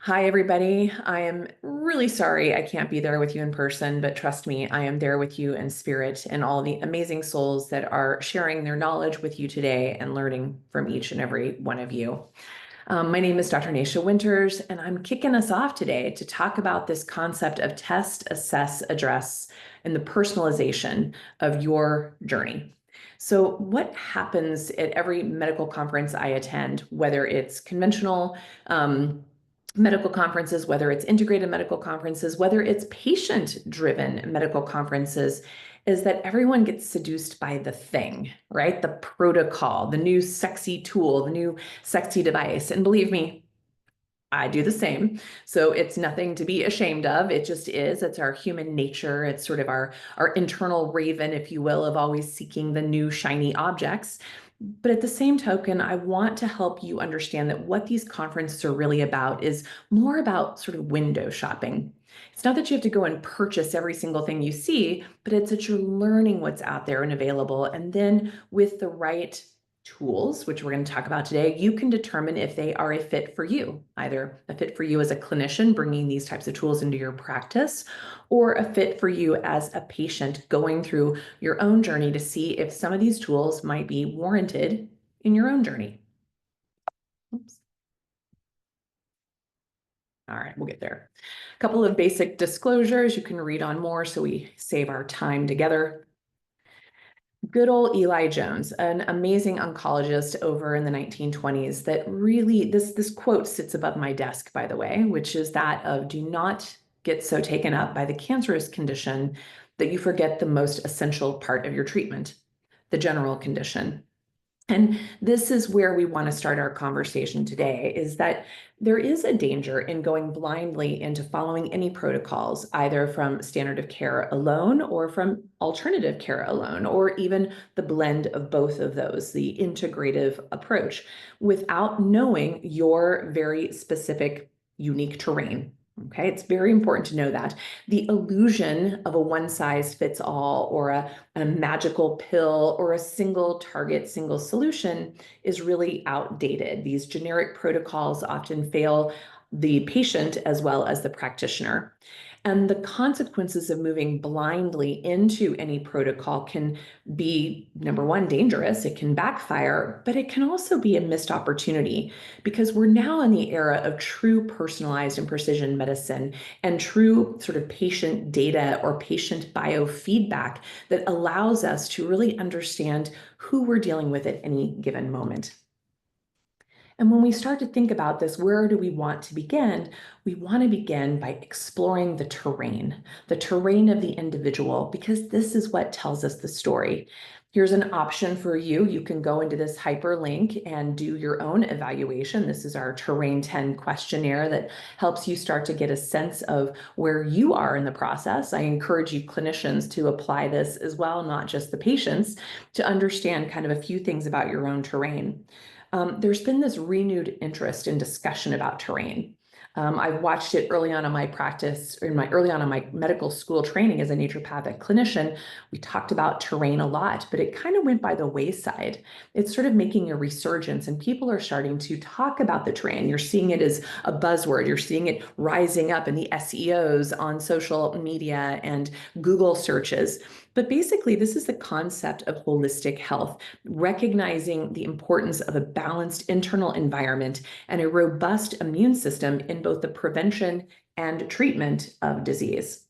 Hi, everybody. I am really sorry I can't be there with you in person, but trust me, I am there with you in spirit and all the amazing souls that are sharing their knowledge with you today and learning from each and every one of you. My name is Dr. Nasha Winters, and I'm kicking us off today to talk about this concept of test, assess, address, and the personalization of your journey. So what happens at every medical conference I attend, whether it's conventional, medical conferences, whether it's integrated medical conferences, whether it's patient-driven medical conferences, is that everyone gets seduced by the thing, right? The protocol, the new sexy tool, the new sexy device. And believe me, I do the same. So it's nothing to be ashamed of. It just is. It's our human nature. It's sort of our internal raven, if you will, of always seeking the new shiny objects. But at the same token, I want to help you understand that what these conferences are really about is more about sort of window shopping. It's not that you have to go and purchase every single thing you see, but it's that you're learning what's out there and available. And then with the right tools, which we're going to talk about today, you can determine if they are a fit for you, either a fit for you as a clinician bringing these types of tools into your practice, or a fit for you as a patient going through your own journey to see if some of these tools might be warranted in your own journey. Oops. All right, we'll get there. A couple of basic disclosures you can read on more so we save our time together. Good old Eli Jones, an amazing oncologist over in the 1920s that really, this quote sits above my desk, by the way, which is that of do not get so taken up by the cancerous condition that you forget the most essential part of your treatment, the general condition. And this is where we want to start our conversation today, is that there is a danger in going blindly into following any protocols, either from standard of care alone or from alternative care alone, or even the blend of both of those, the integrative approach, without knowing your very specific, unique terrain. Okay, it's very important to know that. The illusion of a one-size-fits-all or a magical pill or a single target, single solution is really outdated. These generic protocols often fail the patient as well as the practitioner. And the consequences of moving blindly into any protocol can be, number one, dangerous. It can backfire, but it can also be a missed opportunity because we're now in the era of true personalized and precision medicine and true sort of patient data or patient biofeedback that allows us to really understand who we're dealing with at any given moment. And when we start to think about this, where do we want to begin? We want to begin by exploring the terrain of the individual, because this is what tells us the story. Here's an option for you. You can go into this hyperlink and do your own evaluation. This is our Terrain 10 questionnaire that helps you start to get a sense of where you are in the process. I encourage you clinicians to apply this as well, not just the patients, to understand kind of a few things about your own terrain. There's been this renewed interest in discussion about terrain. I've watched it early on in my practice, or early on in my medical school training as a naturopathic clinician. We talked about terrain a lot, but it kind of went by the wayside. It's sort of making a resurgence, and people are starting to talk about the terrain. You're seeing it as a buzzword. You're seeing it rising up in the SEOs on social media and Google searches. But basically, this is the concept of holistic health, recognizing the importance of a balanced internal environment and a robust immune system in both the prevention and treatment of disease.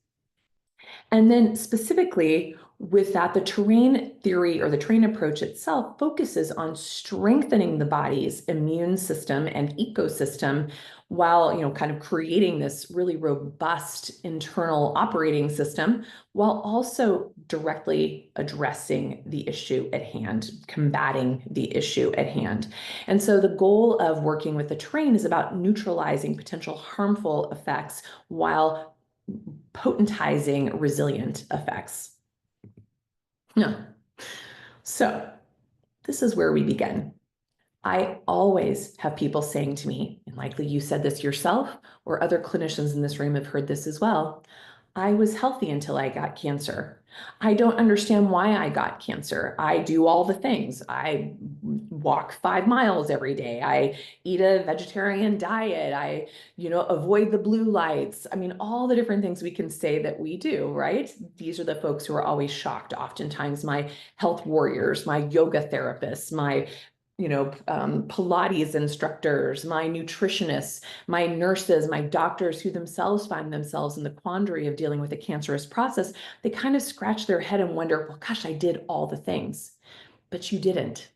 And then specifically with that, the terrain theory or the terrain approach itself focuses on strengthening the body's immune system and ecosystem while, kind of creating this really robust internal operating system while also directly addressing the issue at hand, combating the issue at hand. And so the goal of working with the terrain is about neutralizing potential harmful effects while potentizing resilient effects. No. So this is where we begin. I always have people saying to me, and likely you said this yourself, or other clinicians in this room have heard this as well, I was healthy until I got cancer. I don't understand why I got cancer. I do all the things. I walk 5 miles every day. I eat a vegetarian diet. I, avoid the blue lights. I mean, all the different things we can say that we do, right? These are the folks who are always shocked. Oftentimes, my health warriors, my yoga therapists, my Pilates instructors, my nutritionists, my nurses, my doctors who themselves find themselves in the quandary of dealing with a cancerous process, they kind of scratch their head and wonder, well, gosh, I did all the things, but you didn't.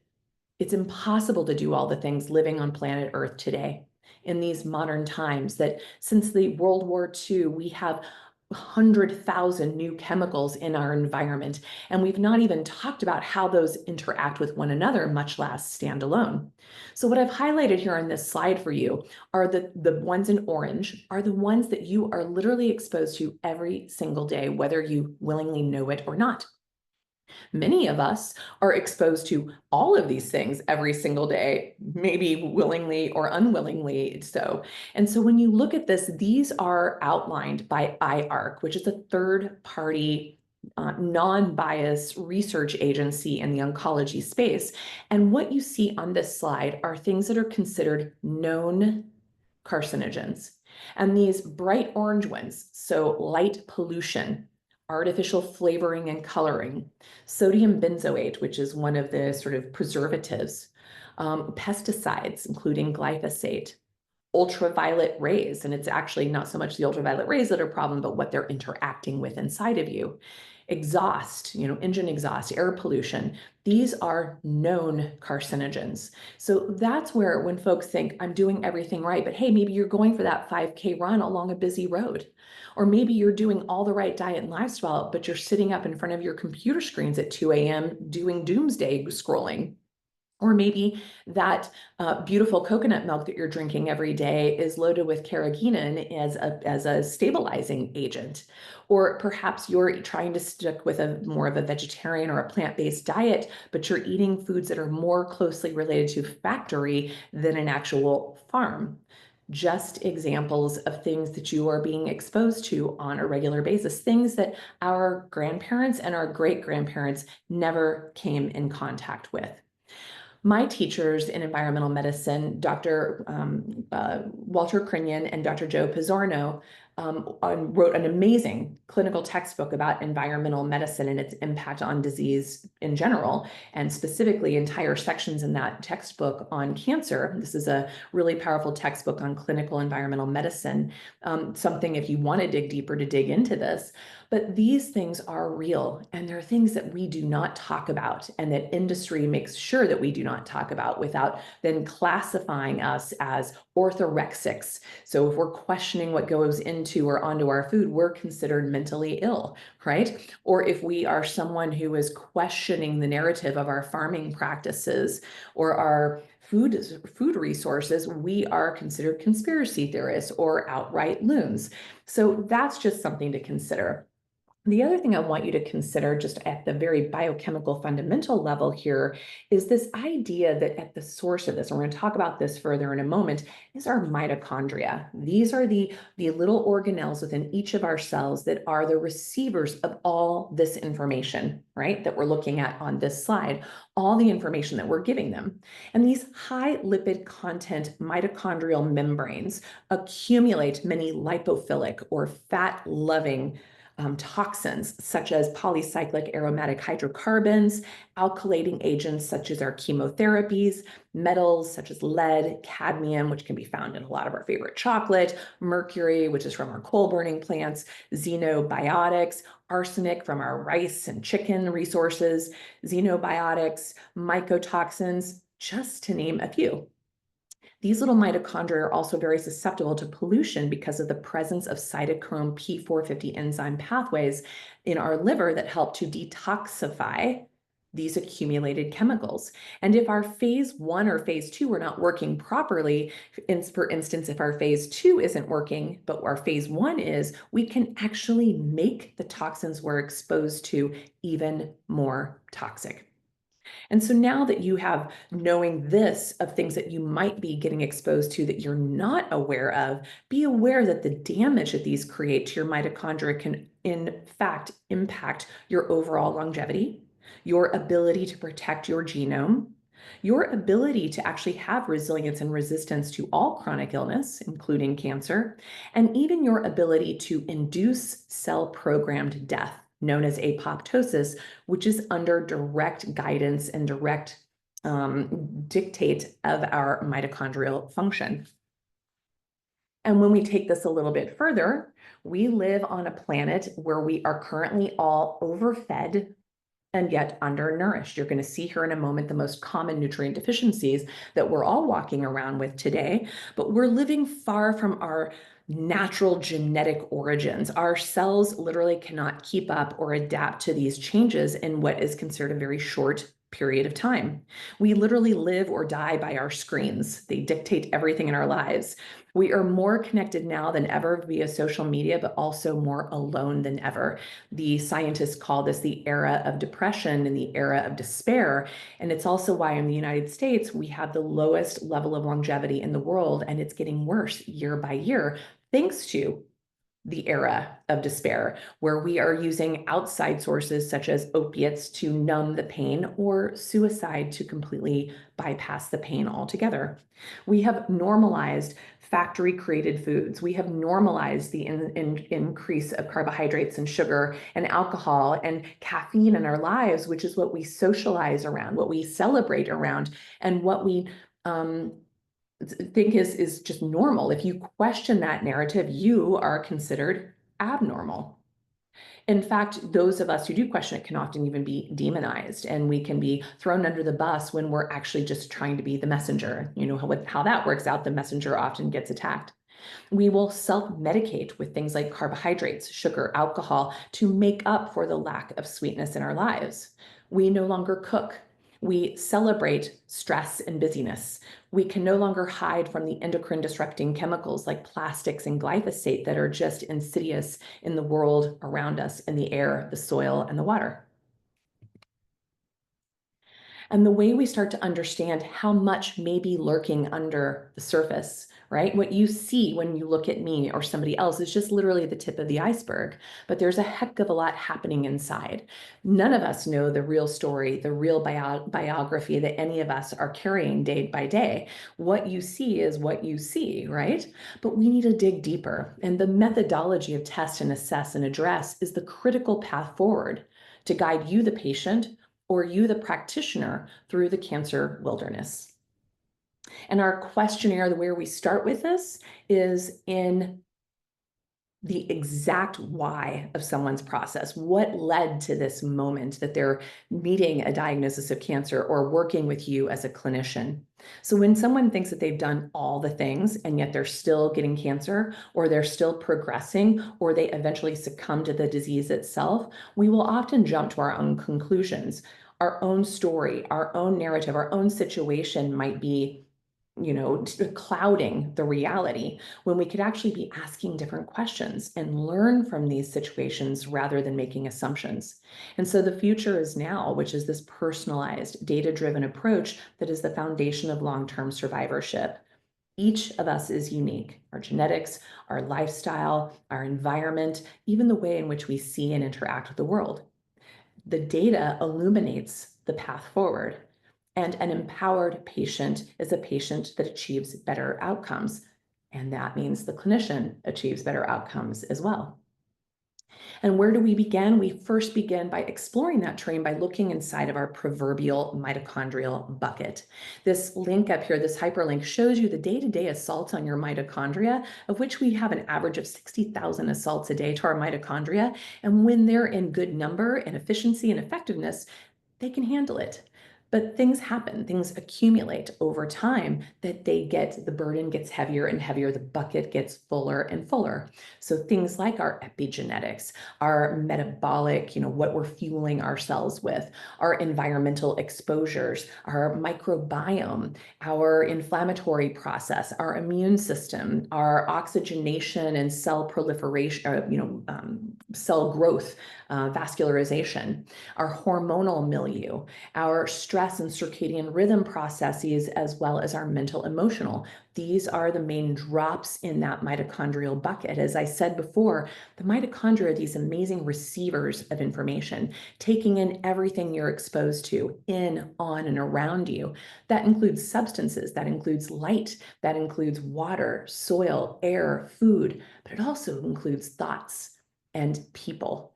It's impossible to do all the things living on planet Earth today in these modern times that since the World War II, we have 100,000 new chemicals in our environment, and we've not even talked about how those interact with one another, much less stand alone. So what I've highlighted here on this slide for you are the ones in orange are the ones that you are literally exposed to every single day, whether you willingly know it or not. Many of us are exposed to all of these things every single day, maybe willingly or unwillingly so. And so when you look at this, these are outlined by IARC, which is a third-party non-biased research agency in the oncology space. And what you see on this slide are things that are considered known carcinogens. And these bright orange ones, so light pollution, artificial flavoring and coloring, sodium benzoate, which is one of the sort of preservatives, pesticides, including glyphosate, ultraviolet rays, and it's actually not so much the ultraviolet rays that are a problem, but what they're interacting with inside of you. Exhaust, engine exhaust, air pollution, these are known carcinogens. So that's where when folks think I'm doing everything right, but hey, maybe you're going for that 5K run along a busy road, or maybe you're doing all the right diet and lifestyle, but you're sitting up in front of your computer screens at 2 a.m. doing doomsday scrolling. Or maybe that beautiful coconut milk that you're drinking every day is loaded with carrageenan as a stabilizing agent. Or perhaps you're trying to stick with more of a vegetarian or a plant-based diet, but you're eating foods that are more closely related to factory than an actual farm. Just examples of things that you are being exposed to on a regular basis, things that our grandparents and our great-grandparents never came in contact with. My teachers in environmental medicine, Dr. Walter Crinnion and Dr. Joe Pizzorno, wrote an amazing clinical textbook about environmental medicine and its impact on disease in general, and specifically entire sections in that textbook on cancer. This is a really powerful textbook on clinical environmental medicine, something if you want to dig deeper to dig into this. But these things are real, and they're things that we do not talk about, and that industry makes sure that we do not talk about without then classifying us as orthorexics. So if we're questioning what goes into or onto our food, we're considered mentally ill, right? Or if we are someone who is questioning the narrative of our farming practices or our food resources, we are considered conspiracy theorists or outright loons. So that's just something to consider. The other thing I want you to consider just at the very biochemical fundamental level here is this idea that at the source of this, and we're going to talk about this further in a moment, is our mitochondria. These are the little organelles within each of our cells that are the receivers of all this information, right, that we're looking at on this slide, all the information that we're giving them. And these high lipid content mitochondrial membranes accumulate many lipophilic or fat-loving toxins such as polycyclic aromatic hydrocarbons, alkylating agents such as our chemotherapies, metals such as lead, cadmium, which can be found in a lot of our favorite chocolate, mercury, which is from our coal burning plants, xenobiotics, arsenic from our rice and chicken resources, xenobiotics, mycotoxins, just to name a few. These little mitochondria are also very susceptible to pollution because of the presence of cytochrome P450 enzyme pathways in our liver that help to detoxify these accumulated chemicals. And if our phase 1 or phase 2 are not working properly, for instance, if our phase 2 isn't working, but our phase 1 is, we can actually make the toxins we're exposed to even more toxic. And so now that you have knowing this of things that you might be getting exposed to that you're not aware of, be aware that the damage that these create to your mitochondria can, in fact, impact your overall longevity, your ability to protect your genome, your ability to actually have resilience and resistance to all chronic illness, including cancer, and even your ability to induce cell-programmed death, known as apoptosis, which is under direct guidance and direct dictate of our mitochondrial function. And when we take this a little bit further, we live on a planet where we are currently all overfed and yet undernourished. You're going to see here in a moment the most common nutrient deficiencies that we're all walking around with today, but we're living far from our natural genetic origins. Our cells literally cannot keep up or adapt to these changes in what is considered a very short period of time. We literally live or die by our screens. They dictate everything in our lives. We are more connected now than ever via social media, but also more alone than ever. The scientists call this the era of depression and the era of despair. And it's also why in the United States, we have the lowest level of longevity in the world, and it's getting worse year by year, thanks to the era of despair, where we are using outside sources such as opiates to numb the pain or suicide to completely bypass the pain altogether. We have normalized factory created foods. We have normalized the increase of carbohydrates and sugar and alcohol and caffeine in our lives, which is what we socialize around, what we celebrate around, and what we think is just normal. If you question that narrative, you are considered abnormal. In fact, those of us who do question it can often even be demonized, and we can be thrown under the bus when we're actually just trying to be the messenger. You know how that works out. The messenger often gets attacked. We will self-medicate with things like carbohydrates, sugar, alcohol to make up for the lack of sweetness in our lives. We no longer cook. We celebrate stress and busyness. We can no longer hide from the endocrine disrupting chemicals like plastics and glyphosate that are just insidious in the world around us, in the air, the soil, and the water. And the way we start to understand how much may be lurking under the surface, right? What you see when you look at me or somebody else is just literally the tip of the iceberg, but there's a heck of a lot happening inside. None of us know the real story, the real biography that any of us are carrying day by day. What you see is what you see, right? But we need to dig deeper. And the methodology of test and assess and address is the critical path forward to guide you, the patient, or you, the practitioner, through the cancer wilderness. And our questionnaire, where we start with this, is in the exact why of someone's process. What led to this moment that they're meeting a diagnosis of cancer or working with you as a clinician? So when someone thinks that they've done all the things and yet they're still getting cancer, or they're still progressing, or they eventually succumb to the disease itself, we will often jump to our own conclusions. Our own story, our own narrative, our own situation might be clouding the reality, when we could actually be asking different questions and learn from these situations rather than making assumptions. And so the future is now, which is this personalized, data-driven approach that is the foundation of long-term survivorship. Each of us is unique. Our genetics, our lifestyle, our environment, even the way in which we see and interact with the world. The data illuminates the path forward. And an empowered patient is a patient that achieves better outcomes. And that means the clinician achieves better outcomes as well. And where do we begin? We first begin by exploring that terrain by looking inside of our proverbial mitochondrial bucket. This link up here, this hyperlink, shows you the day-to-day assaults on your mitochondria, of which we have an average of 60,000 assaults a day to our mitochondria. And when they're in good number and efficiency and effectiveness, they can handle it. But things happen, things accumulate over time that the burden gets heavier and heavier, the bucket gets fuller and fuller. So things like our epigenetics, our metabolic, what we're fueling ourselves with, our environmental exposures, our microbiome, our inflammatory process, our immune system, our oxygenation and cell proliferation, cell growth, vascularization, our hormonal milieu, our stress stress and circadian rhythm processes, as well as our mental emotional. These are the main drops in that mitochondrial bucket. As I said before, the mitochondria are these amazing receivers of information, taking in everything you're exposed to in, on, and around you. That includes substances, that includes light, that includes water, soil, air, food, but it also includes thoughts and people.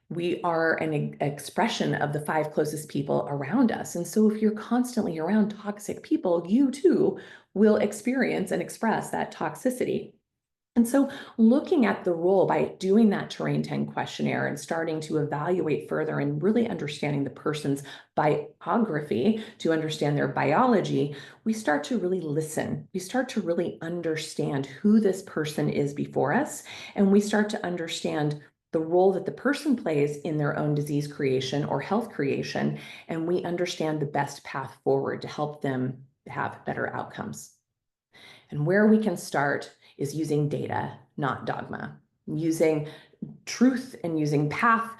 We are an expression of the 5 closest people around us. And so if you're constantly around toxic people, you too will experience and express that toxicity. And so looking at the role by doing that Terrain 10 questionnaire and starting to evaluate further and really understanding the person's biography to understand their biology, we start to really listen. We start to really understand who this person is before us, and we start to understand the role that the person plays in their own disease creation or health creation, and we understand the best path forward to help them have better outcomes. And where we can start is using data, not dogma, using truth and using path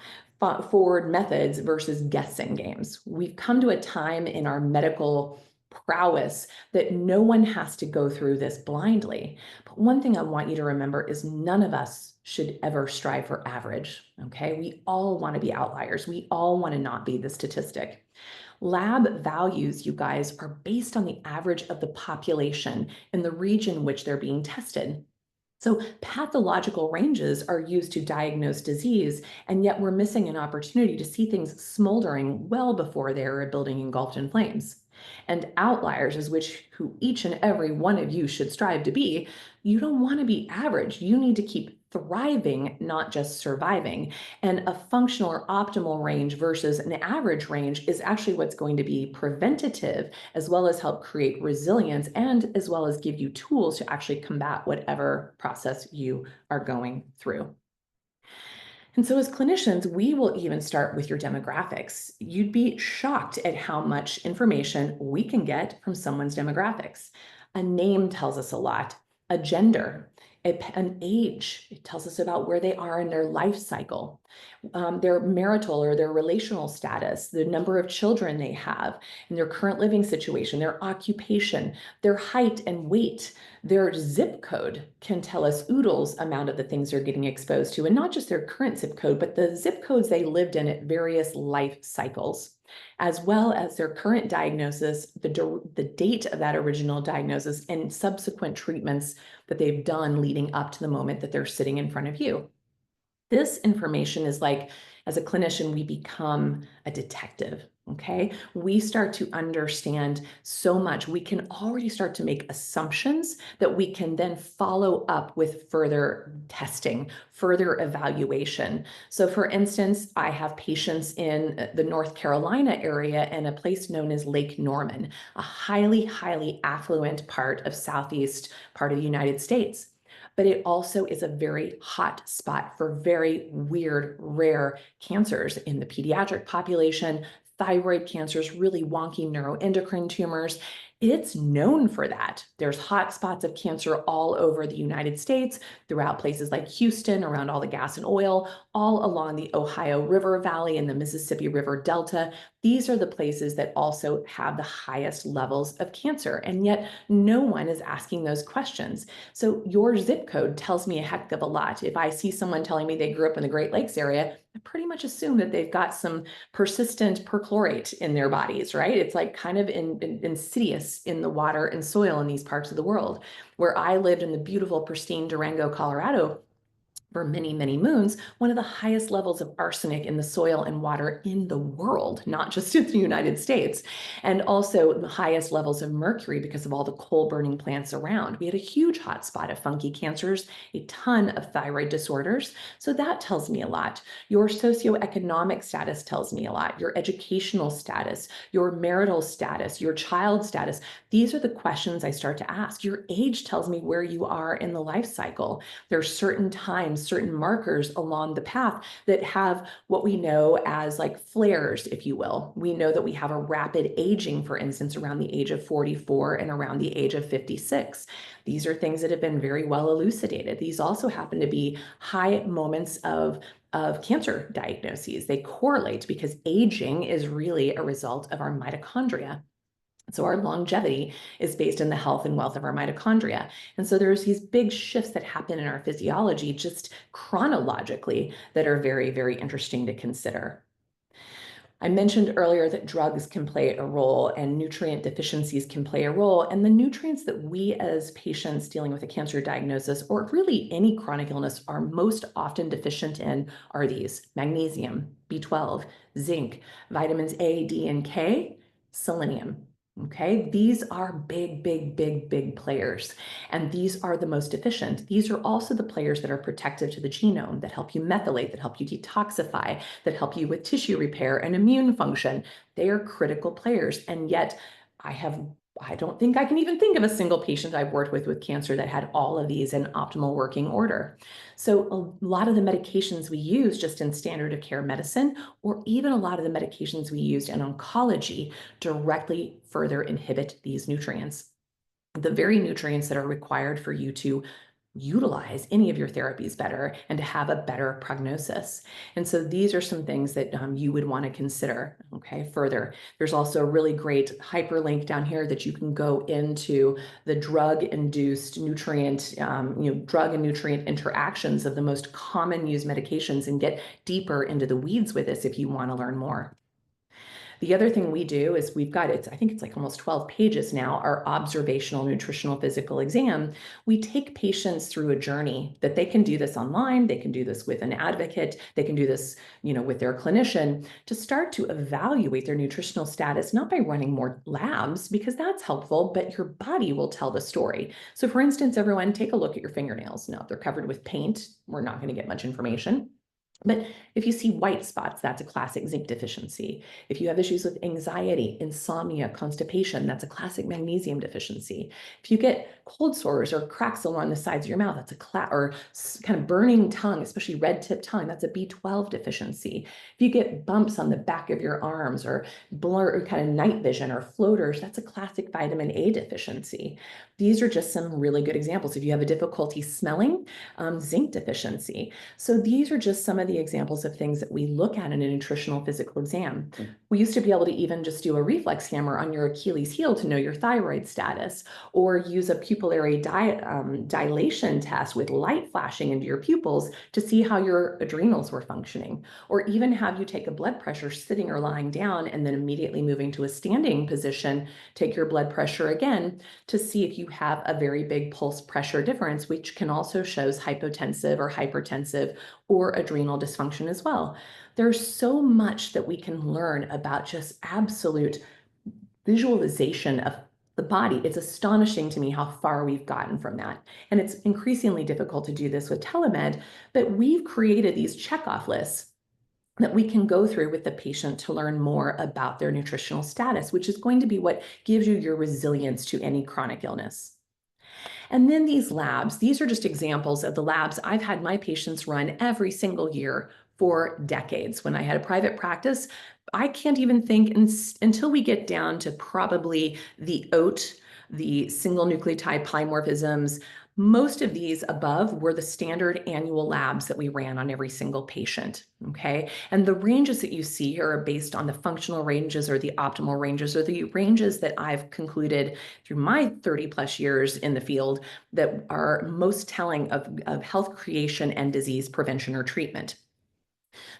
forward methods versus guessing games. We've come to a time in our medical prowess that no one has to go through this blindly. But one thing I want you to remember is none of us should ever strive for average, okay? We all want to be outliers. We all want to not be the statistic. Lab values, you guys, are based on the average of the population in the region in which they're being tested. So pathological ranges are used to diagnose disease, and yet we're missing an opportunity to see things smoldering well before they're a building engulfed in flames. And outliers, is who each and every one of you should strive to be. You don't want to be average. You need to keep thriving, not just surviving. And a functional or optimal range versus an average range is actually what's going to be preventative, as well as help create resilience, and as well as give you tools to actually combat whatever process you are going through. And so as clinicians, we will even start with your demographics. You'd be shocked at how much information we can get from someone's demographics. A name tells us a lot, a gender, an age, it tells us about where they are in their life cycle, their marital or their relational status, the number of children they have, and their current living situation, their occupation, their height and weight. Their zip code can tell us oodles amount of the things they're getting exposed to, and not just their current zip code, but the zip codes they lived in at various life cycles, as well as their current diagnosis, the date of that original diagnosis, and subsequent treatments that they've done leading up to the moment that they're sitting in front of you. This information is like, as a clinician, we become a detective, okay? We start to understand so much. We can already start to make assumptions that we can then follow up with further testing, further evaluation. So for instance, I have patients in the North Carolina area and a place known as Lake Norman, a highly, highly affluent part of southeast part of the United States. But it also is a very hot spot for very weird, rare cancers in the pediatric population, thyroid cancers, really wonky neuroendocrine tumors. It's known for that. There's hot spots of cancer all over the United States, throughout places like Houston, around all the gas and oil, all along the Ohio River Valley and the Mississippi River Delta. These are the places that also have the highest levels of cancer, and yet no one is asking those questions. So your zip code tells me a heck of a lot. If I see someone telling me they grew up in the Great Lakes area, I pretty much assume that they've got some persistent perchlorate in their bodies, right? It's like kind of insidious in the water and soil in these parts of the world. Where I lived in the beautiful, pristine Durango, Colorado, for many, many moons, one of the highest levels of arsenic in the soil and water in the world, not just in the United States, and also the highest levels of mercury because of all the coal burning plants around. We had a huge hotspot of funky cancers, a ton of thyroid disorders. So that tells me a lot. Your socioeconomic status tells me a lot. Your educational status, your marital status, your child status. These are the questions I start to ask. Your age tells me where you are in the life cycle. There are certain times sometimes certain markers along the path that have what we know as like flares, if you will. We know that we have a rapid aging, for instance, around the age of 44 and around the age of 56. These are things that have been very well elucidated. These also happen to be high moments of cancer diagnoses. They correlate because aging is really a result of our mitochondria. So our longevity is based on the health and wealth of our mitochondria. And so there's these big shifts that happen in our physiology just chronologically that are very, very interesting to consider. I mentioned earlier that drugs can play a role and nutrient deficiencies can play a role. And the nutrients that we as patients dealing with a cancer diagnosis or really any chronic illness are most often deficient in are these: magnesium, B12, zinc, vitamins A, D, and K, selenium. Okay, these are big, big, big, big players. And these are the most efficient. These are also the players that are protective to the genome, that help you methylate, that help you detoxify, that help you with tissue repair and immune function. They are critical players. And yet I don't think I can even think of a single patient I've worked with cancer that had all of these in optimal working order. So a lot of the medications we use just in standard of care medicine, or even a lot of the medications we used in oncology, directly further inhibit these nutrients, the very nutrients that are required for you to utilize any of your therapies better and to have a better prognosis. And so these are some things that you would want to consider. Okay, further, there's also a really great hyperlink down here that you can go into the drug-induced nutrient, drug and nutrient interactions of the most common used medications and get deeper into the weeds with this if you want to learn more. The other thing we do is we've got, I think it's like almost 12 pages now, our observational nutritional physical exam. We take patients through a journey that they can do this online, they can do this with an advocate, they can do this, with their clinician to start to evaluate their nutritional status, not by running more labs, because that's helpful, but your body will tell the story. So for instance, everyone take a look at your fingernails. Now, if they're covered with paint, we're not going to get much information. But if you see white spots, that's a classic zinc deficiency. If you have issues with anxiety, insomnia, constipation, that's a classic magnesium deficiency. If you get cold sores or cracks along the sides of your mouth, that's or kind of burning tongue, especially red tip tongue, that's a B12 deficiency. If you get bumps on the back of your arms or blur or kind of night vision or floaters, that's a classic vitamin A deficiency. These are just some really good examples. If you have a difficulty smelling, zinc deficiency. So these are just some of the examples of things that we look at in a nutritional physical exam. We used to be able to even just do a reflex hammer on your Achilles heel to know your thyroid status, or use a pupillary dilation test with light flashing into your pupils to see how your adrenals were functioning, or even have you take a blood pressure sitting or lying down and then immediately moving to a standing position, take your blood pressure again to see if you have a very big pulse pressure difference, which can also shows hypotensive or hypertensive or adrenal dysfunction as well. There's so much that we can learn about just absolute visualization of the body. It's astonishing to me how far we've gotten from that. And it's increasingly difficult to do this with telemed, but we've created these checkoff lists that we can go through with the patient to learn more about their nutritional status, which is going to be what gives you your resilience to any chronic illness. And then these labs, these are just examples of the labs I've had my patients run every single year for decades. When I had a private practice, I can't even think until we get down to probably the OAT, the single nucleotide polymorphisms. Most of these above were the standard annual labs that we ran on every single patient, okay? And the ranges that you see here are based on the functional ranges or the optimal ranges or the ranges that I've concluded through my 30 plus years in the field that are most telling of health creation and disease prevention or treatment.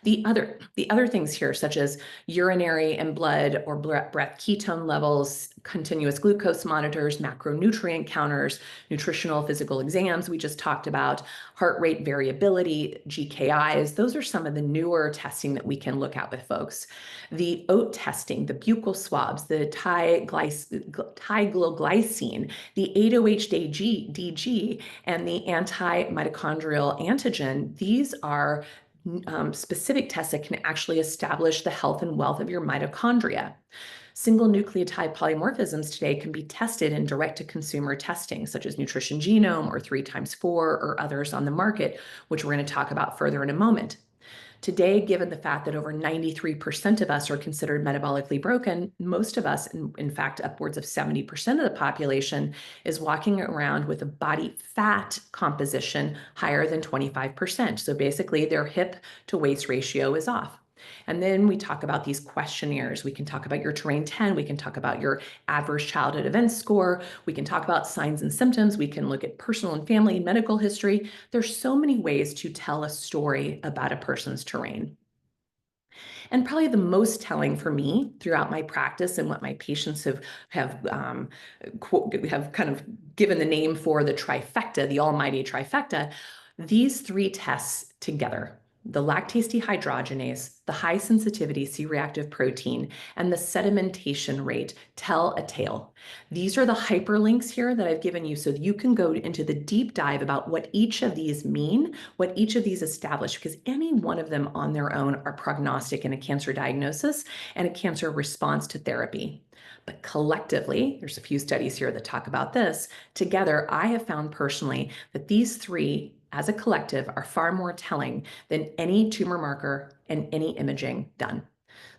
The other things here, such as urinary and blood or breath ketone levels, continuous glucose monitors, macronutrient counters, nutritional physical exams we just talked about, heart rate variability, GKIs, those are some of the newer testing that we can look at with folks. The OAT testing, the buccal swabs, the tigloglycine, the 8-OH-DG, and the anti-mitochondrial antigen, these are specific tests that can actually establish the health and wealth of your mitochondria. Single nucleotide polymorphisms today can be tested in direct-to-consumer testing, such as Nutrition Genome or 3x4 or others on the market, which we're going to talk about further in a moment. Today, given the fact that over 93% of us are considered metabolically broken, most of us, in fact, upwards of 70% of the population, is walking around with a body fat composition higher than 25%. So basically, their hip to waist ratio is off. And then we talk about these questionnaires. We can talk about your Terrain 10. We can talk about your adverse childhood events score. We can talk about signs and symptoms. We can look at personal and family medical history. There's so many ways to tell a story about a person's terrain. And probably the most telling for me throughout my practice and what my patients have kind of given the name for the trifecta, the almighty trifecta, these three tests together: the lactase dehydrogenase, the high sensitivity C-reactive protein, and the sedimentation rate tell a tale. These are the hyperlinks here that I've given you so that you can go into the deep dive about what each of these mean, what each of these establish, because any one of them on their own are prognostic in a cancer diagnosis and a cancer response to therapy. But collectively, there's a few studies here that talk about this. Together, I have found personally that these three as a collective are far more telling than any tumor marker and any imaging done.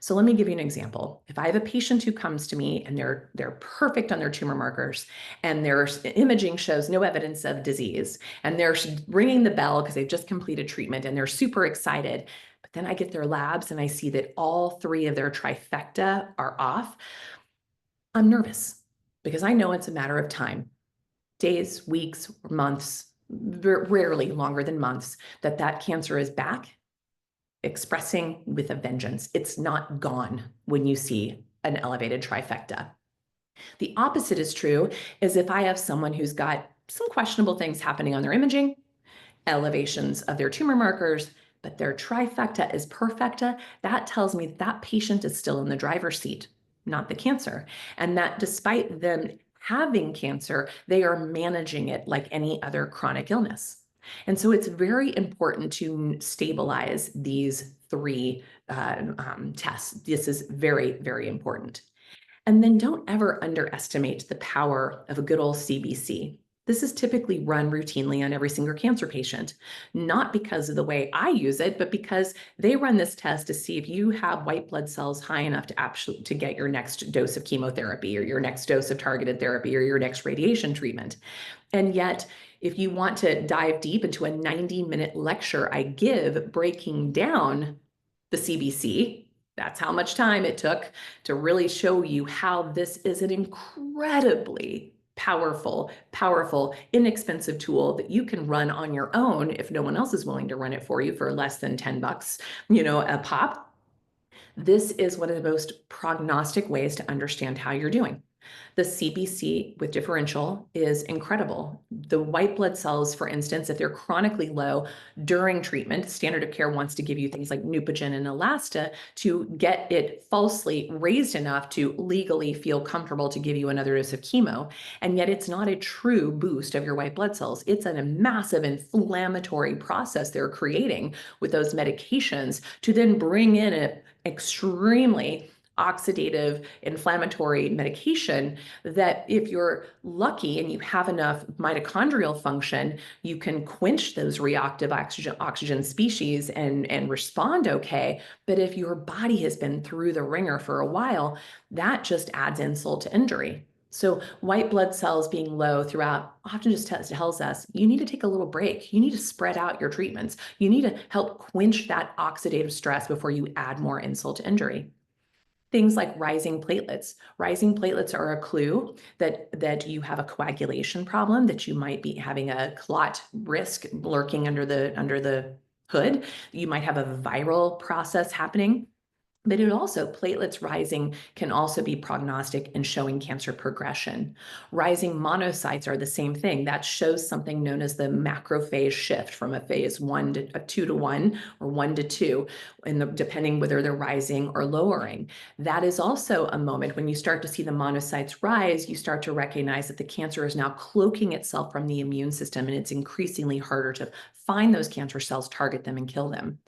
So let me give you an example. If I have a patient who comes to me and they're perfect on their tumor markers and their imaging shows no evidence of disease, and they're ringing the bell because they've just completed treatment and they're super excited, but then I get their labs and I see that all three of their trifecta are off, I'm nervous because I know it's a matter of time, days, weeks, or months, rarely longer than months, that cancer is back, expressing with a vengeance. It's not gone when you see an elevated trifecta. The opposite is true, is if I have someone who's got some questionable things happening on their imaging, elevations of their tumor markers, but their trifecta is perfecta, that tells me that patient is still in the driver's seat, not the cancer. And that despite them having cancer, they are managing it like any other chronic illness. And so it's very important to stabilize these three tests. This is very, very important. And then don't ever underestimate the power of a good old CBC. This is typically run routinely on every single cancer patient, not because of the way I use it, but because they run this test to see if you have white blood cells high enough to get your next dose of chemotherapy or your next dose of targeted therapy or your next radiation treatment. And yet, if you want to dive deep into a 90-minute lecture I give breaking down the CBC, that's how much time it took to really show you how this is an incredibly powerful, inexpensive tool that you can run on your own if no one else is willing to run it for you for less than $10, a pop. This is one of the most prognostic ways to understand how you're doing. The CBC with differential is incredible. The white blood cells, for instance, if they're chronically low during treatment, standard of care wants to give you things like Neupogen and Elasta to get it falsely raised enough to legally feel comfortable to give you another dose of chemo. And yet it's not a true boost of your white blood cells. It's a massive inflammatory process they're creating with those medications to then bring in an extremely oxidative inflammatory medication that if you're lucky and you have enough mitochondrial function, you can quench those reactive oxygen species and respond okay. But if your body has been through the ringer for a while, that just adds insult to injury. So white blood cells being low throughout often just tells us you need to take a little break. You need to spread out your treatments. You need to help quench that oxidative stress before you add more insult to injury. Things like rising platelets. Rising platelets are a clue that you have a coagulation problem, that you might be having a clot risk lurking under the hood. You might have a viral process happening. But it also, platelets rising can also be prognostic in showing cancer progression. Rising monocytes are the same thing. That shows something known as the macrophage shift from a phase 1 to a 2 to 1 or 1 to 2, depending whether they're rising or lowering. That is also a moment when you start to see the monocytes rise, you start to recognize that the cancer is now cloaking itself from the immune system, and it's increasingly harder to find those cancer cells, target them, and kill them.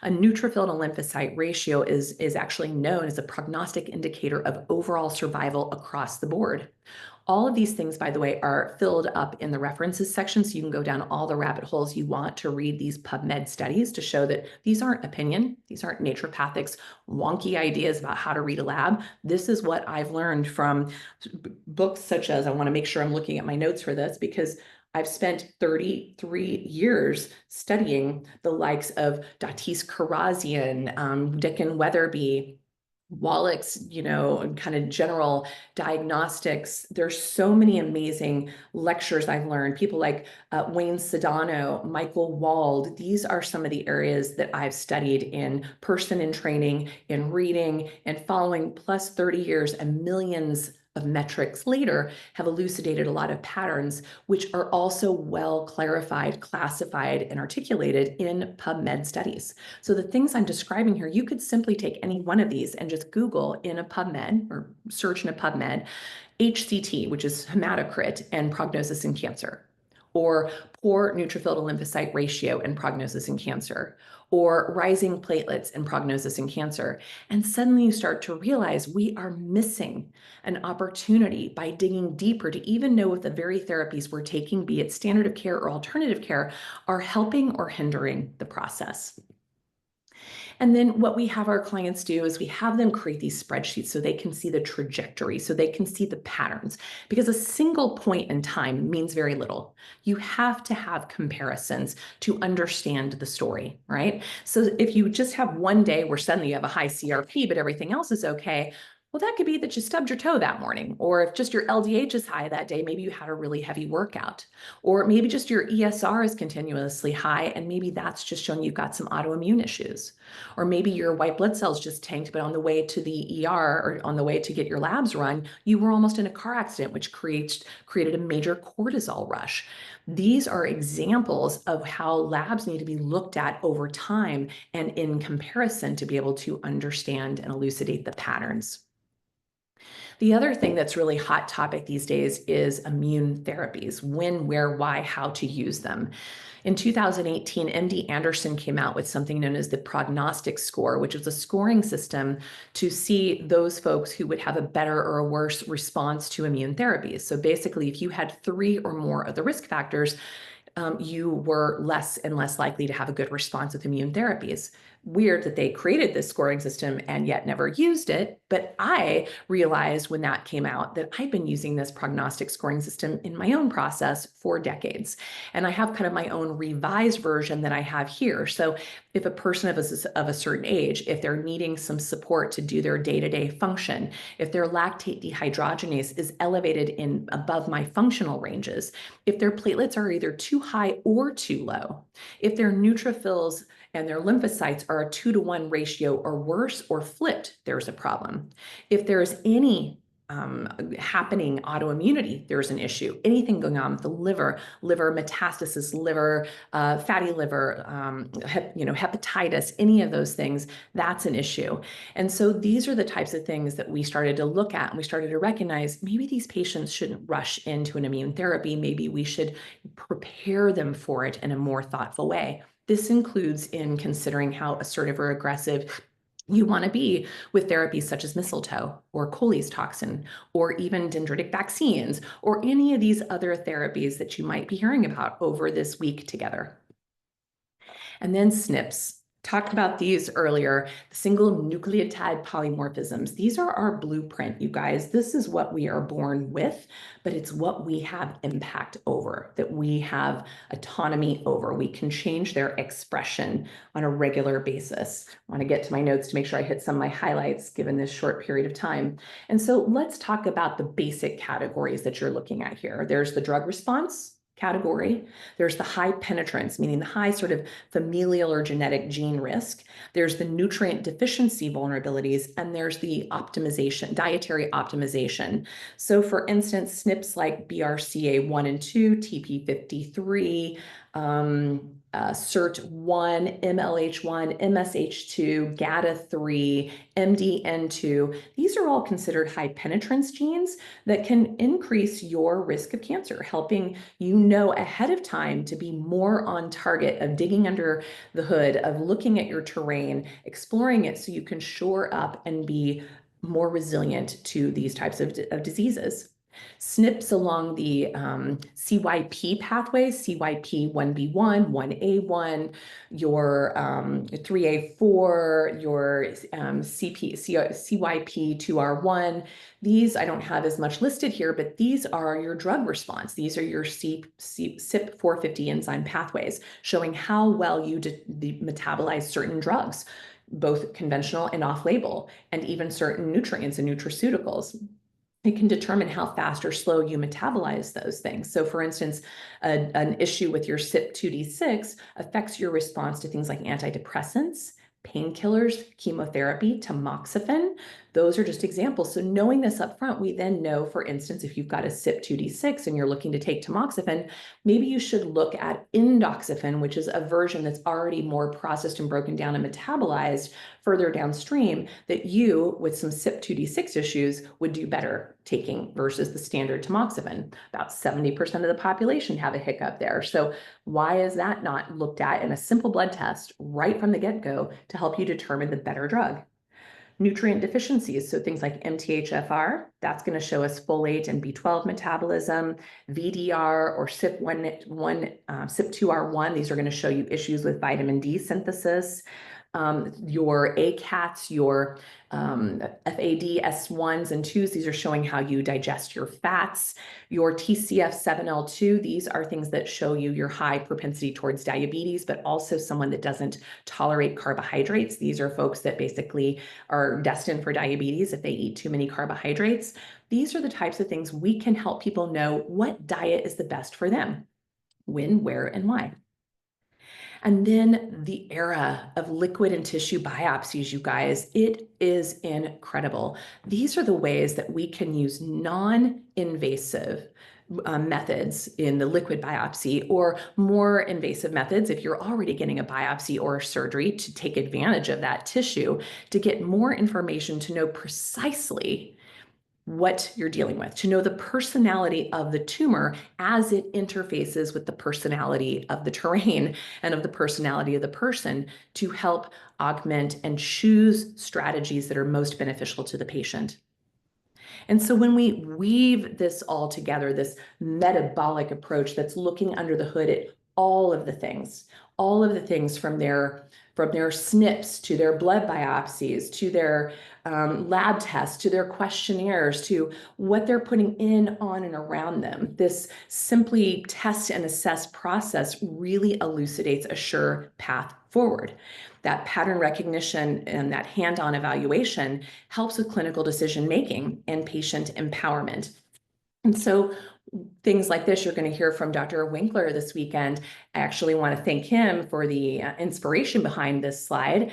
A neutrophil to lymphocyte ratio is is actually known as a prognostic indicator of overall survival across the board. All of these things, by the way, are filled up in the references section, so you can go down all the rabbit holes you want to read these PubMed studies to show that these aren't opinion, these aren't naturopathics, wonky ideas about how to read a lab. This is what I've learned from books such as, I want to make sure I'm looking at my notes for this, because I've spent 33 years studying the likes of Datis Karazian, Dickon Weatherby, Wallach's, kind of general diagnostics. There's so many amazing lectures I've learned. People like Wayne Sedano, Michael Wald. These are some of the areas that I've studied in person in training, in reading, and following, plus 30 years and millions of metrics later have elucidated a lot of patterns, which are also well clarified, classified, and articulated in PubMed studies. So the things I'm describing here, you could simply take any one of these and just Google in a PubMed or search in a PubMed, HCT, which is hematocrit and prognosis in cancer, or poor neutrophil to lymphocyte ratio and prognosis in cancer, or rising platelets and prognosis in cancer. And suddenly you start to realize we are missing an opportunity by digging deeper to even know if the very therapies we're taking, be it standard of care or alternative care, are helping or hindering the process. And then what we have our clients do is we have them create these spreadsheets so they can see the trajectory, so they can see the patterns, because a single point in time means very little. You have to have comparisons to understand the story, right? So if you just have one day where suddenly you have a high CRP, but everything else is okay, well, that could be that you stubbed your toe that morning, or if just your LDH is high that day, maybe you had a really heavy workout, or maybe just your ESR is continuously high, and maybe that's just showing you've got some autoimmune issues, or maybe your white blood cells just tanked, but on the way to the ER or on the way to get your labs run, you were almost in a car accident, which created a major cortisol rush. These are examples of how labs need to be looked at over time and in comparison to be able to understand and elucidate the patterns. The other thing that's really hot topic these days is immune therapies, when, where, why, how to use them. In 2018, MD Anderson came out with something known as the prognostic score, which is a scoring system to see those folks who would have a better or a worse response to immune therapies. So basically, if you had 3 or more of the risk factors, you were less and less likely to have a good response with immune therapies. Weird that they created this scoring system and yet never used it. But I realized when that came out that I've been using this prognostic scoring system in my own process for decades. And I have kind of my own revised version that I have here. So if a person of a certain age, if they're needing some support to do their day-to-day function, if their lactate dehydrogenase is elevated in above my functional ranges, if their platelets are either too high or too low, if their neutrophils and their lymphocytes are a 2-to-1 ratio or worse or flipped, there's a problem. If there's any happening autoimmunity, there's an issue. Anything going on with the liver metastasis, liver, fatty liver, hepatitis, any of those things, that's an issue. And so these are the types of things that we started to look at, and we started to recognize maybe these patients shouldn't rush into an immune therapy. Maybe we should prepare them for it in a more thoughtful way. This includes in considering how assertive or aggressive you want to be with therapies such as mistletoe or Coley's toxin, or even dendritic vaccines, or any of these other therapies that you might be hearing about over this week together. And then SNPs. Talked about these earlier, single nucleotide polymorphisms. These are our blueprint, you guys. This is what we are born with, but it's what we have impact over, that we have autonomy over. We can change their expression on a regular basis. I want to get to my notes to make sure I hit some of my highlights given this short period of time. And so let's talk about the basic categories that you're looking at here. There's the drug response category. There's the high penetrance, meaning the high sort of familial or genetic gene risk. There's the nutrient deficiency vulnerabilities, and there's the optimization, dietary optimization. So for instance, SNPs like BRCA1 and 2, TP53, SIRT1, MLH1, MSH2, GATA3, MDN2. These are all considered high penetrance genes that can increase your risk of cancer, helping you know ahead of time to be more on target of digging under the hood, of looking at your terrain, exploring it so you can shore up and be more resilient to these types of diseases. SNPs along the CYP pathways, CYP1B1, 1A1, your 3A4, your CYP2R1. These I don't have as much listed here, but these are your drug response. These are your CYP450 enzyme pathways, showing how well you metabolize certain drugs, both conventional and off-label, and even certain nutrients and nutraceuticals. It can determine how fast or slow you metabolize those things. So for instance, an issue with your CYP2D6 affects your response to things like antidepressants, painkillers, chemotherapy, tamoxifen. Those are just examples. So knowing this up front, we then know, for instance, if you've got a CYP2D6 and you're looking to take tamoxifen, maybe you should look at indoxifen, which is a version that's already more processed and broken down and metabolized further downstream, that you, with some CYP2D6 issues, would do better taking versus the standard tamoxifen. About 70% of the population have a hiccup there. So why is that not looked at in a simple blood test right from the get-go to help you determine the better drug? Nutrient deficiencies, so things like MTHFR, that's going to show us folate and B12 metabolism. VDR or CYP2R1, these are going to show you issues with vitamin D synthesis. Your ACATs, your FAD-S1s and 2s, these are showing how you digest your fats. Your TCF7L2, these are things that show you your high propensity towards diabetes, but also someone that doesn't tolerate carbohydrates. These are folks that basically are destined for diabetes if they eat too many carbohydrates. These are the types of things we can help people know what diet is the best for them, when, where, and why. And then the era of liquid and tissue biopsies, you guys, it is incredible. These are the ways that we can use non-invasive methods in the liquid biopsy, or more invasive methods if you're already getting a biopsy or a surgery, to take advantage of that tissue to get more information, to know precisely what you're dealing with, to know the personality of the tumor as it interfaces with the personality of the terrain and of the personality of the person, to help augment and choose strategies that are most beneficial to the patient. And so when we weave this all together, this metabolic approach that's looking under the hood at all of the things from their SNPs to their blood biopsies, to their lab tests, to their questionnaires, to what they're putting in, on, and around them. This simply test and assess process really elucidates a sure path forward. That pattern recognition and that hand-on evaluation helps with clinical decision-making and patient empowerment. And so things like this, you're going to hear from Dr. Winkler this weekend. I actually want to thank him for the inspiration behind this slide,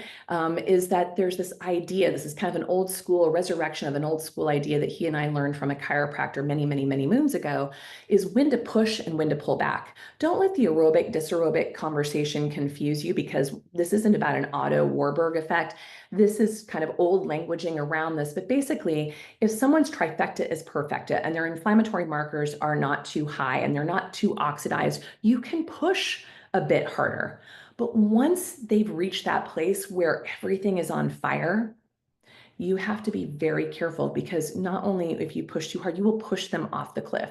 is that there's this idea, this is kind of an old school, a resurrection of an old school idea that he and I learned from a chiropractor many, many, many moons ago, is when to push and when to pull back. Don't let the aerobic, dysaerobic conversation confuse you, because this isn't about an Otto Warburg effect. This is kind of old languaging around this, but basically, if someone's trifecta is perfecta and their inflammatory markers are not too high and they're not too oxidized, you can push a bit harder. But once they've reached that place where everything is on fire, you have to be very careful, because not only if you push too hard, you will push them off the cliff.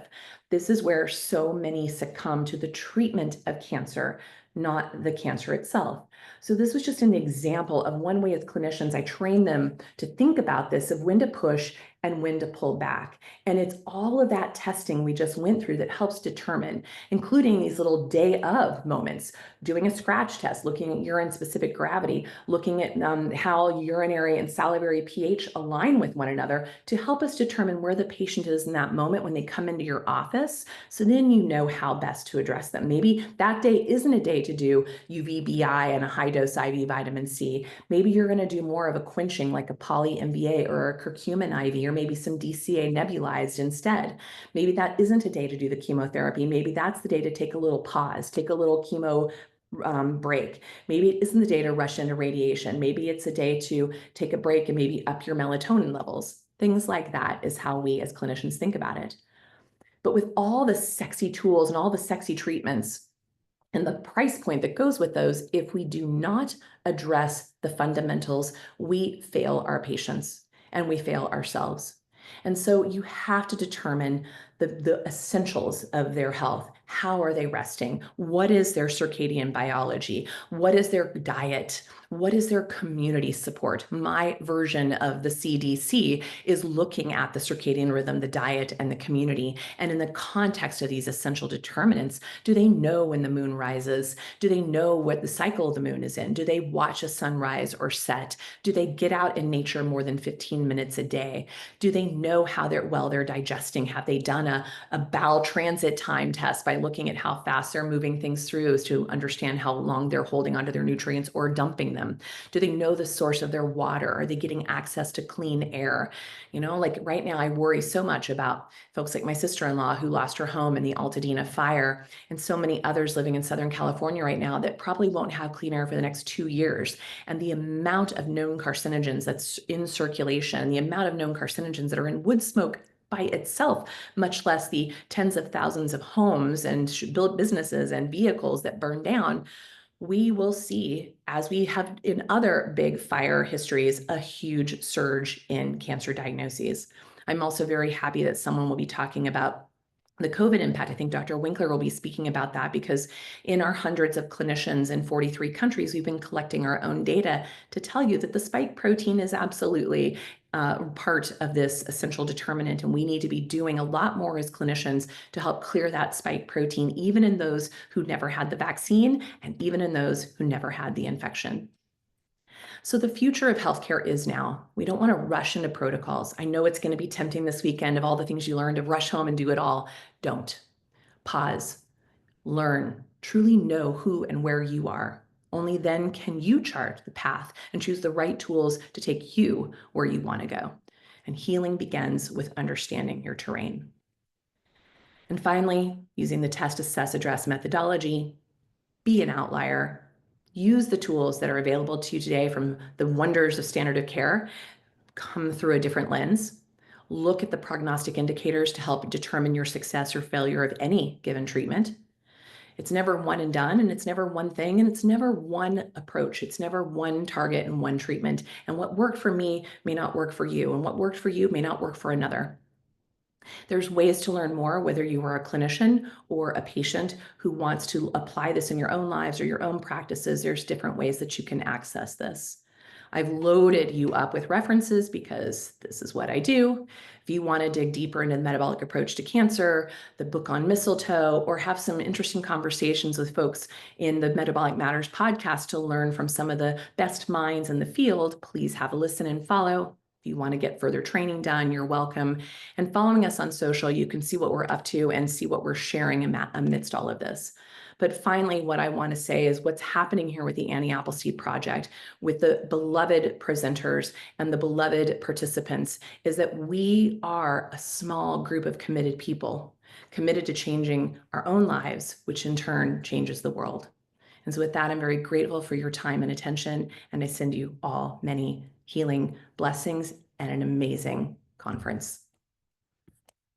This is where so many succumb to the treatment of cancer, not the cancer itself. So this was just an example of one way as clinicians, I train them to think about this, of when to push and when to pull back. And it's all of that testing we just went through that helps determine, including these little day of moments, doing a scratch test, looking at urine specific gravity, looking at how urinary and salivary pH align with one another, to help us determine where the patient is in that moment when they come into your office, this. So then you know how best to address them. Maybe that day isn't a day to do UVBI and a high dose IV vitamin C. Maybe you're going to do more of a quenching like a poly MVA or a curcumin IV, or maybe some DCA nebulized instead. Maybe that isn't a day to do the chemotherapy. Maybe that's the day to take a little pause, take a little chemo break. Maybe it isn't the day to rush into radiation. Maybe it's a day to take a break and maybe up your melatonin levels. Things like that is how we as clinicians think about it. But with all the sexy tools and all the sexy treatments and the price point that goes with those, if we do not address the fundamentals, we fail our patients and we fail ourselves. And so you have to determine the essentials of their health. How are they resting? What is their circadian biology? What is their diet? What is their community support? My version of the CDC is looking at the circadian rhythm, the diet, and the community. And in the context of these essential determinants, do they know when the moon rises? Do they know what the cycle of the moon is in? Do they watch a sunrise or set? Do they get out in nature more than 15 minutes a day? Do they know how they're digesting? Have they done a bowel transit time test by looking at how fast they're moving things through to understand how long they're holding onto their nutrients or dumping them? Do they know the source of their water? Are they getting access to clean air? You know, like right now, I worry so much about folks like my sister-in-law who lost her home in the Altadena fire, and so many others living in Southern California right now that probably won't have clean air for the next 2 years. And the amount of known carcinogens that's in circulation, the amount of known carcinogens that are in wood smoke by itself, much less the tens of thousands of homes and built businesses and vehicles that burn down, we will see, as we have in other big fire histories, a huge surge in cancer diagnoses. I'm also very happy that someone will be talking about the COVID impact. I think Dr. Winkler will be speaking about that because in our hundreds of clinicians in 43 countries, we've been collecting our own data to tell you that the spike protein is absolutely part of this essential determinant, and we need to be doing a lot more as clinicians to help clear that spike protein, even in those who never had the vaccine and even in those who never had the infection. So the future of healthcare is now. We don't want to rush into protocols. I know it's going to be tempting this weekend of all the things you learned to rush home and do it all. Don't. Pause. Learn. Truly know who and where you are. Only then can you chart the path and choose the right tools to take you where you want to go. And healing begins with understanding your terrain. And finally, using the test, assess, address methodology, be an outlier. Use the tools that are available to you today from the wonders of standard of care. Come through a different lens. Look at the prognostic indicators to help determine your success or failure of any given treatment. It's never one and done, and it's never one thing, and it's never one approach. It's never one target and one treatment. And what worked for me may not work for you, and what worked for you may not work for another. There's ways to learn more, whether you are a clinician or a patient who wants to apply this in your own lives or your own practices. There's different ways that you can access this. I've loaded you up with references because this is what I do. If you want to dig deeper into the metabolic approach to cancer, the book on mistletoe, or have some interesting conversations with folks in the Metabolic Matters podcast to learn from some of the best minds in the field, please have a listen and follow. If you want to get further training done, you're welcome. And following us on social, you can see what we're up to and see what we're sharing amidst all of this. But finally, what I want to say is what's happening here with the Annie Appleseed Project, with the beloved presenters and the beloved participants, is that we are a small group of committed people, committed to changing our own lives, which in turn changes the world. And so with that, I'm very grateful for your time and attention, and I send you all many healing blessings and an amazing conference.